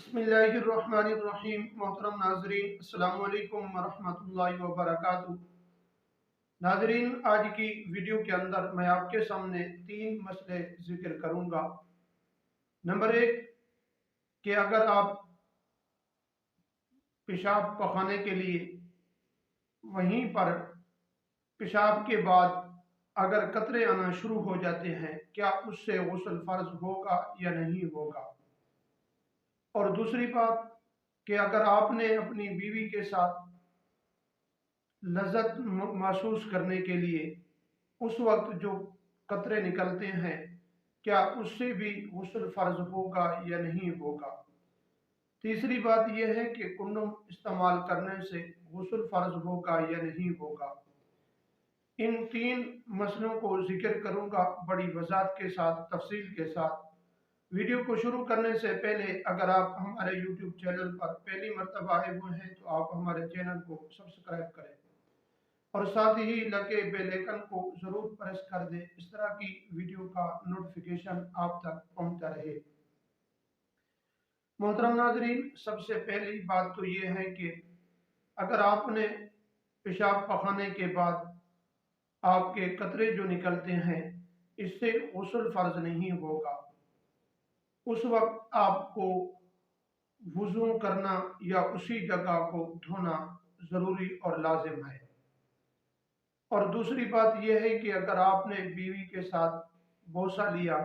बिस्मिल्लाहिर्रहमानिर्रहीम। मोहतरम नाजरीन, अस्सलाम वालेकुम वरहमतुल्लाहि वबरकातुहू। नाजरीन, आज की वीडियो के अंदर मैं आपके सामने तीन मसले जिक्र करूंगा। नंबर एक, कि अगर आप पेशाब पखाने के लिए वहीं पर पेशाब के बाद अगर कतरे आना शुरू हो जाते हैं, क्या उससे गुस्ल फर्ज होगा या नहीं होगा। और दूसरी बात, कि अगर आपने अपनी बीवी के साथ लज़्ज़त महसूस करने के लिए उस वक्त जो कतरे निकलते हैं, क्या उससे भी गुस्ल फ़र्ज होगा या नहीं होगा। तीसरी बात यह है कि कुंडम इस्तेमाल करने से गुस्ल फ़र्ज होगा या नहीं होगा। इन तीन मसलों को जिक्र करूंगा बड़ी वज़ाहत के साथ, तफसील के साथ। वीडियो को शुरू करने से पहले अगर आप हमारे यूट्यूब चैनल पर पहली मरतबा आए हुए हैं तो आप हमारे चैनल को सब्सक्राइब करें और साथ ही लगे बेल आइकन को जरूर प्रेस कर दें। इस तरह की वीडियो का नोटिफिकेशन आप तक पहुंचता रहे। मोहतरम नाजरीन, सबसे पहली बात तो ये है कि अगर आपने पेशाब पखाने के बाद आपके कतरे जो निकलते हैं, इससे गुस्ल फर्ज नहीं होगा। उस वक्त आपको वुज़ू करना या उसी जगह को धोना ज़रूरी और लाजिम है। और दूसरी बात यह है कि अगर आपने बीवी के साथ बोसा लिया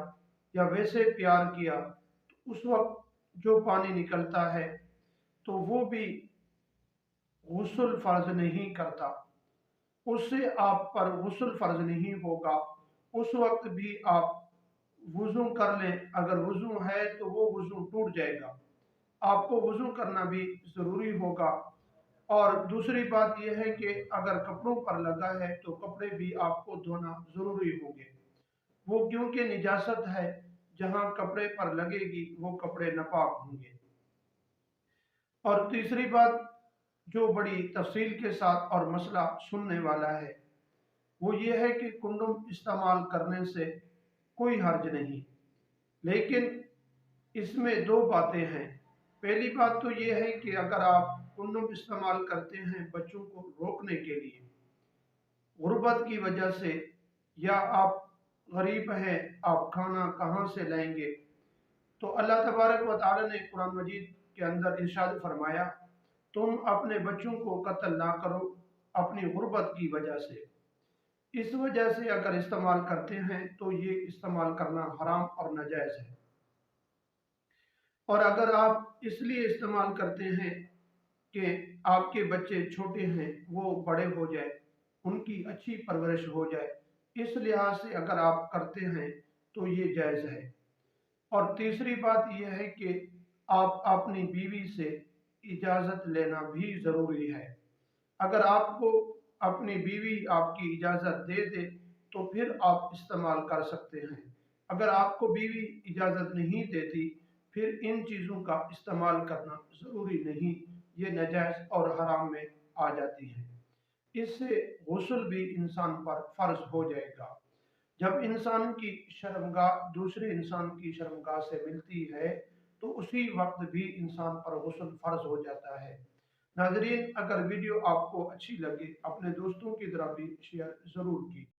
या वैसे प्यार किया तो उस वक्त जो पानी निकलता है तो वो भी गुस्ल फर्ज नहीं करता, उससे आप पर गुस्ल फर्ज नहीं होगा। उस वक्त भी आप वुज़ू कर लें, अगर वुज़ू है तो वो वुज़ू टूट जाएगा, आपको वुज़ू करना भी ज़रूरी होगा। और दूसरी बात यह है कि अगर कपड़ों पर लगा है तो कपड़े भी आपको धोना ज़रूरी होंगे, वो क्योंकि निजासत है, जहाँ कपड़े पर लगेगी वो कपड़े नापाक होंगे। और तीसरी बात जो बड़ी तफसील के साथ और मसला सुनने वाला है वो ये है कि कुंडम इस्तेमाल करने से कोई हर्ज नहीं, लेकिन इसमें दो बातें हैं। पहली बात तो ये है कि अगर आप कुंडम इस्तेमाल करते हैं बच्चों को रोकने के लिए, गुर्बत की वजह से, या आप गरीब हैं, आप खाना कहाँ से लाएंगे, तो अल्लाह तबारक व तआला ने कुरान मजीद के अंदर इरशाद फरमाया, तुम अपने बच्चों को कत्ल ना करो अपनी गुर्बत की वजह से। इस वजह से अगर इस्तेमाल करते हैं तो ये इस्तेमाल करना हराम और नाजायज़ है। और अगर आप इसलिए इस्तेमाल करते हैं कि आपके बच्चे छोटे हैं, वो बड़े हो जाए, उनकी अच्छी परवरिश हो जाए, इस लिहाज से अगर आप करते हैं तो ये जायज़ है। और तीसरी बात यह है कि आप अपनी बीवी से इजाज़त लेना भी ज़रूरी है। अगर आपको अपनी बीवी आपकी इजाज़त दे दे तो फिर आप इस्तेमाल कर सकते हैं। अगर आपको बीवी इजाज़त नहीं देती फिर इन चीज़ों का इस्तेमाल करना ज़रूरी नहीं, ये नाजायज़ और हराम में आ जाती है। इससे गुस्ल भी इंसान पर फ़र्ज हो जाएगा। जब इंसान की शर्मगाह दूसरे इंसान की शर्मगाह से मिलती है तो उसी वक्त भी इंसान पर गुस्ल फ़र्ज हो जाता है। नाज़रीन, अगर वीडियो आपको अच्छी लगे अपने दोस्तों की तरफ भी शेयर ज़रूर की।